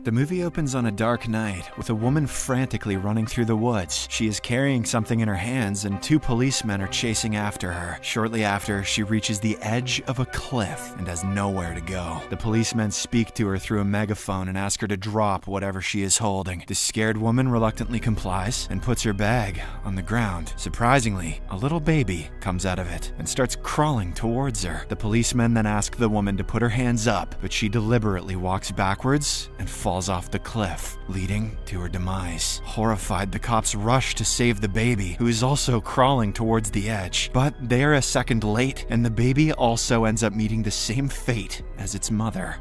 The movie opens on a dark night with a woman frantically running through the woods. She is carrying something in her hands and two policemen are chasing after her. Shortly after, she reaches the edge of a cliff and has nowhere to go. The policemen speak to her through a megaphone and ask her to drop whatever she is holding. The scared woman reluctantly complies and puts her bag on the ground. Surprisingly, a little baby comes out of it and starts crawling towards her. The policemen then ask the woman to put her hands up, but she deliberately walks backwards and falls off the cliff, leading to her demise. Horrified, the cops rush to save the baby, who is also crawling towards the edge. But they are a second late, and the baby also ends up meeting the same fate as its mother.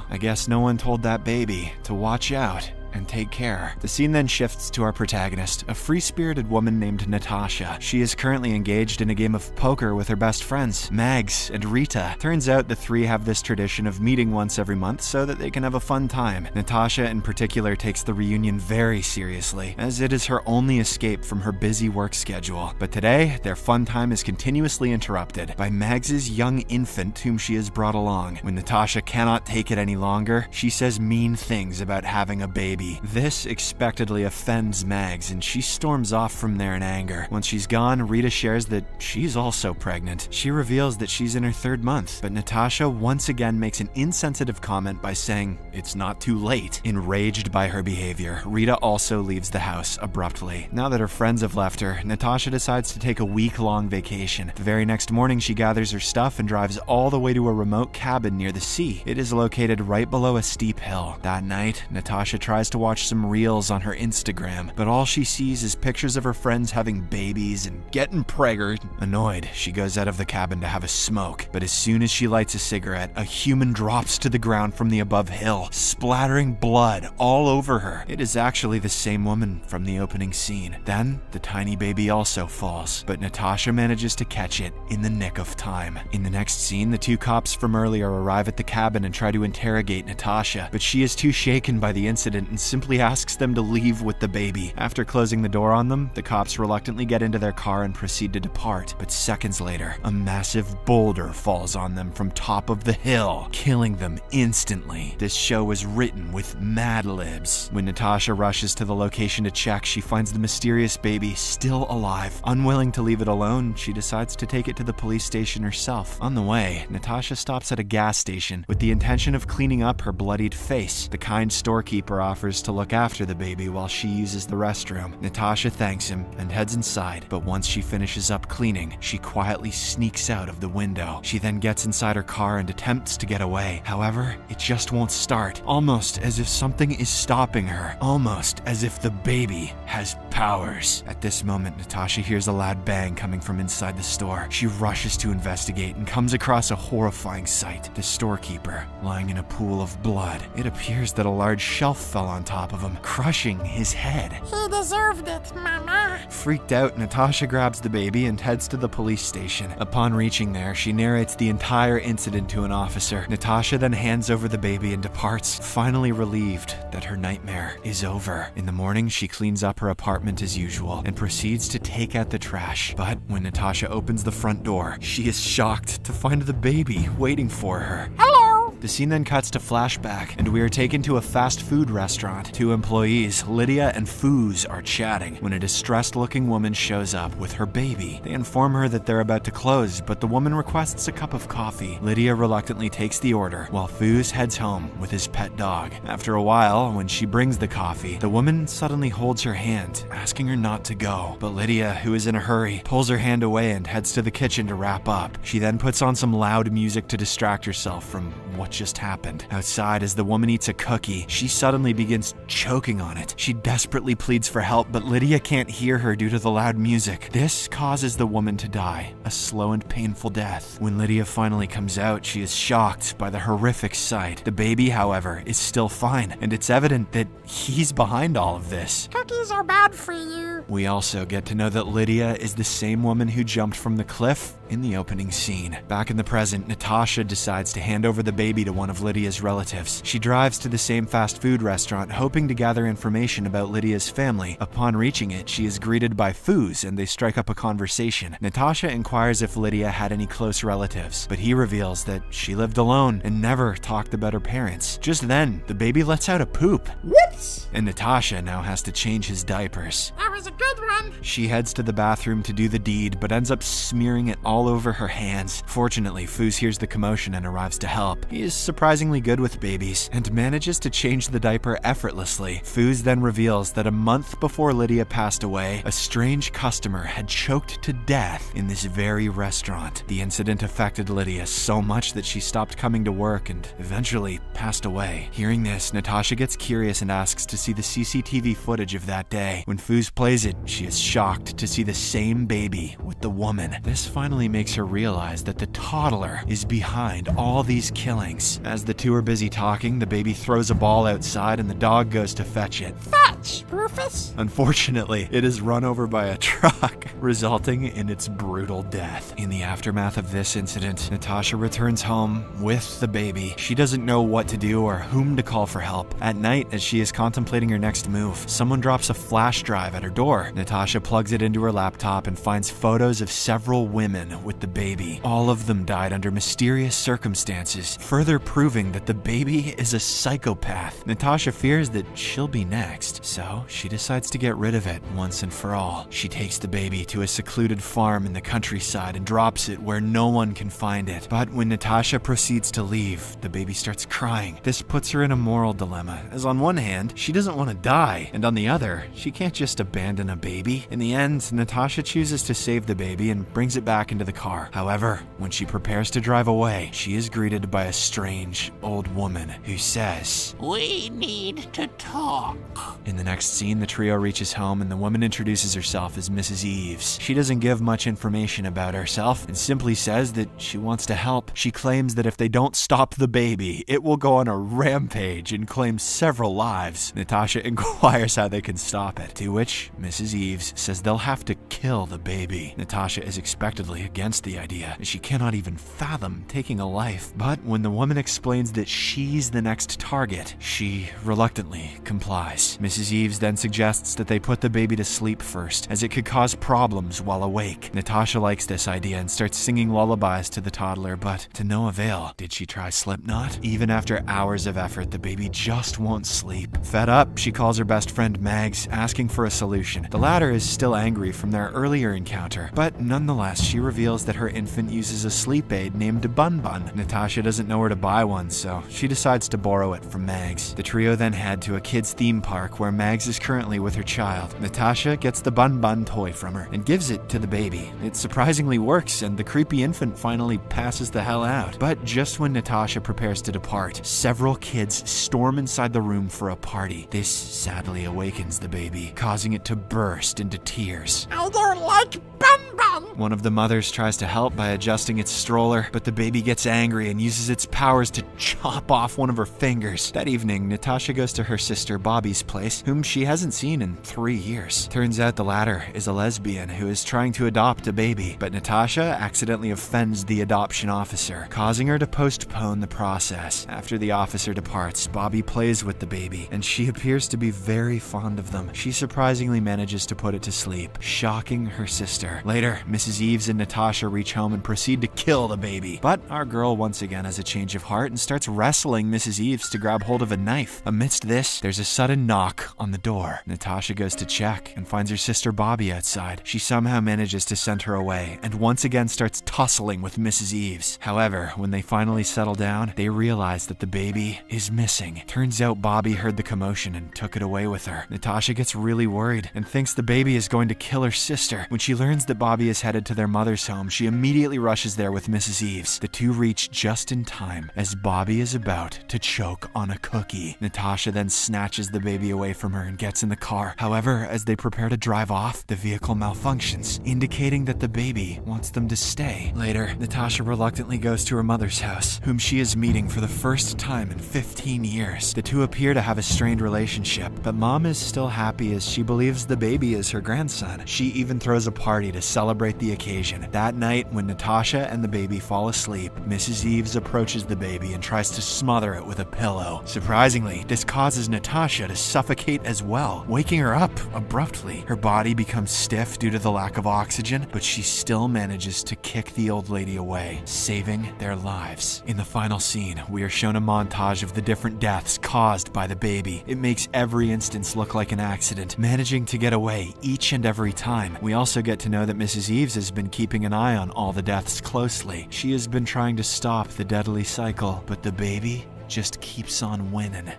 I guess no one told that baby to watch out and take care. The scene then shifts to our protagonist, a free-spirited woman named Natasha. She is currently engaged in a game of poker with her best friends, Mags and Rita. Turns out the three have this tradition of meeting once every month so that they can have a fun time. Natasha in particular takes the reunion very seriously, as it is her only escape from her busy work schedule. But today, their fun time is continuously interrupted by Mags's young infant whom she has brought along. When Natasha cannot take it any longer, she says mean things about having a baby. This expectedly offends Mags, and she storms off from there in anger. Once she's gone, Rita shares that she's also pregnant. She reveals that she's in her third month, but Natasha once again makes an insensitive comment by saying it's not too late. Enraged by her behavior, Rita also leaves the house abruptly. Now that her friends have left her, Natasha decides to take a week-long vacation. The very next morning, she gathers her stuff and drives all the way to a remote cabin near the sea. It is located right below a steep hill. That night, Natasha tries to watch some reels on her Instagram, but all she sees is pictures of her friends having babies and getting pregged. Annoyed, she goes out of the cabin to have a smoke, but as soon as she lights a cigarette, a human drops to the ground from the above hill, splattering blood all over her. It is actually the same woman from the opening scene. Then, the tiny baby also falls, but Natasha manages to catch it in the nick of time. In the next scene, the two cops from earlier arrive at the cabin and try to interrogate Natasha, but she is too shaken by the incident and simply asks them to leave with the baby. After closing the door on them, the cops reluctantly get into their car and proceed to depart. But seconds later, a massive boulder falls on them from top of the hill, killing them instantly. This show was written with Mad Libs. When Natasha rushes to the location to check, she finds the mysterious baby still alive. Unwilling to leave it alone, she decides to take it to the police station herself. On the way, Natasha stops at a gas station with the intention of cleaning up her bloodied face. The kind storekeeper offers to look after the baby while she uses the restroom. Natasha thanks him and heads inside, but once she finishes up cleaning, she quietly sneaks out of the window. She then gets inside her car and attempts to get away. However, it just won't start, almost as if something is stopping her, almost as if the baby has powers. At this moment, Natasha hears a loud bang coming from inside the store. She rushes to investigate and comes across a horrifying sight. The storekeeper lying in a pool of blood. It appears that a large shelf fell on top of him, crushing his head. He deserved it, Mama. Freaked out, Natasha grabs the baby and heads to the police station. Upon reaching there, she narrates the entire incident to an officer. Natasha then hands over the baby and departs, finally relieved that her nightmare is over. In the morning, she cleans up her apartment as usual and proceeds to take out the trash. But when Natasha opens the front door, she is shocked to find the baby waiting for her. Hello. The scene then cuts to flashback, and we are taken to a fast food restaurant. Two employees, Lydia and Foos, are chatting when a distressed-looking woman shows up with her baby. They inform her that they're about to close, but the woman requests a cup of coffee. Lydia reluctantly takes the order, while Foos heads home with his pet dog. After a while, when she brings the coffee, the woman suddenly holds her hand, asking her not to go. But Lydia, who is in a hurry, pulls her hand away and heads to the kitchen to wrap up. She then puts on some loud music to distract herself from what just happened. Outside, as the woman eats a cookie, she suddenly begins choking on it. She desperately pleads for help, but Lydia can't hear her due to the loud music. This causes the woman to die, a slow and painful death. When Lydia finally comes out, she is shocked by the horrific sight. The baby, however, is still fine, and it's evident that he's behind all of this. Cookies are bad for you. We also get to know that Lydia is the same woman who jumped from the cliff in the opening scene. Back in the present, Natasha decides to hand over the baby to one of Lydia's relatives. She drives to the same fast food restaurant, hoping to gather information about Lydia's family. Upon reaching it, she is greeted by Foos, and they strike up a conversation. Natasha inquires if Lydia had any close relatives, but he reveals that she lived alone and never talked about her parents. Just then, the baby lets out a poop. Whoops! And Natasha now has to change his diapers. That was a good one. She heads to the bathroom to do the deed, but ends up smearing it all over her hands. Fortunately, Foos hears the commotion and arrives to help. He is surprisingly good with babies and manages to change the diaper effortlessly. Foos then reveals that a month before Lydia passed away, a strange customer had choked to death in this very restaurant. The incident affected Lydia so much that she stopped coming to work and eventually passed away. Hearing this, Natasha gets curious and asks to see the CCTV footage of that day. When Foos plays it, she is shocked to see the same baby with the woman. This finally makes her realize that the toddler is behind all these killings. As the two are busy talking, the baby throws a ball outside and the dog goes to fetch it. Fetch, Rufus. Unfortunately, it is run over by a truck, resulting in its brutal death. In the aftermath of this incident, Natasha returns home with the baby. She doesn't know what to do or whom to call for help. At night, as she is contemplating her next move, someone drops a flash drive at her door. Natasha plugs it into her laptop and finds photos of several women with the baby. All of them died under mysterious circumstances, further proving that the baby is a psychopath. Natasha fears that she'll be next, so she decides to get rid of it once and for all. She takes the baby to a secluded farm in the countryside and drops it where no one can find it. But when Natasha proceeds to leave, the baby starts crying. This puts her in a moral dilemma, as on one hand, she doesn't want to die, and on the other, she can't just abandon a baby. In the end, Natasha chooses to save the baby and brings it back into the car. However, when she prepares to drive away, she is greeted by a strange old woman who says, "We need to talk." In the next scene, the trio reaches home and the woman introduces herself as Mrs. Eves. She doesn't give much information about herself and simply says that she wants to help. She claims that if they don't stop the baby, it will go on a rampage and claim several lives. Natasha inquires how they can stop it, to which Mrs. Eves says they'll have to kill the baby. Natasha is expectedly against the idea, as she cannot even fathom taking a life. But when the woman explains that she's the next target, she reluctantly complies. Mrs. Eves then suggests that they put the baby to sleep first, as it could cause problems while awake. Natasha likes this idea and starts singing lullabies to the toddler, but to no avail. Did she try Slipknot? Even after hours of effort, the baby just won't sleep. Fed up, she calls her best friend Mags, asking for a solution. The latter is still angry from their earlier encounter, but nonetheless, she reveals that her infant uses a sleep aid named Bun Bun. Natasha doesn't know where to buy one, so she decides to borrow it from Mags. The trio then head to a kid's theme park where Mags is currently with her child. Natasha gets the Bun Bun toy from her and gives it to the baby. It surprisingly works, and the creepy infant finally passes the hell out. But just when Natasha prepares to depart, several kids storm inside the room for a party. This sadly awakens the baby, causing it to burst into tears. I don't like Bun Bun. One of the mothers tries to help by adjusting its stroller, but the baby gets angry and uses its powers to chop off one of her fingers. That evening, Natasha goes to her sister Bobby's place, whom she hasn't seen in 3 years. Turns out the latter is a lesbian who is trying to adopt a baby, but Natasha accidentally offends the adoption officer, causing her to postpone the process. After the officer departs, Bobby plays with the baby, and she appears to be very fond of them. She surprisingly manages to put it to sleep, shocking her sister. Later, Mrs. Eves and Natasha reach home and proceed to kill the baby. But our girl once again has a change of heart and starts wrestling Mrs. Eves to grab hold of a knife. Amidst this, there's a sudden knock on the door. Natasha goes to check and finds her sister Bobby outside. She somehow manages to send her away and once again starts tussling with Mrs. Eves. However, when they finally settle down, they realize that the baby is missing. Turns out Bobby heard the commotion and took it away with her. Natasha gets really worried and thinks the baby is going to kill her sister. When she learns that Bobby is headed to their mother's home, she immediately rushes there with Mrs. Eves. The two reach just in time as Bobby is about to choke on a cookie. Natasha then snatches the baby away from her and gets in the car. However, as they prepare to drive off, the vehicle malfunctions, indicating that the baby wants them to stay. Later, Natasha reluctantly goes to her mother's house, whom she is meeting for the first time in 15 years. The two appear to have a strained relationship, but Mom is still happy as she believes the the baby as her grandson. She even throws a party to celebrate the occasion. That night, when Natasha and the baby fall asleep, Mrs. Eves approaches the baby and tries to smother it with a pillow. Surprisingly, this causes Natasha to suffocate as well, waking her up abruptly. Her body becomes stiff due to the lack of oxygen, but she still manages to kick the old lady away, saving their lives. In the final scene, we are shown a montage of the different deaths caused by the baby. It makes every instance look like an accident, managing to get away each and every time. We also get to know that Mrs. Eves has been keeping an eye on all the deaths closely. She has been trying to stop the deadly cycle, but the baby just keeps on winning.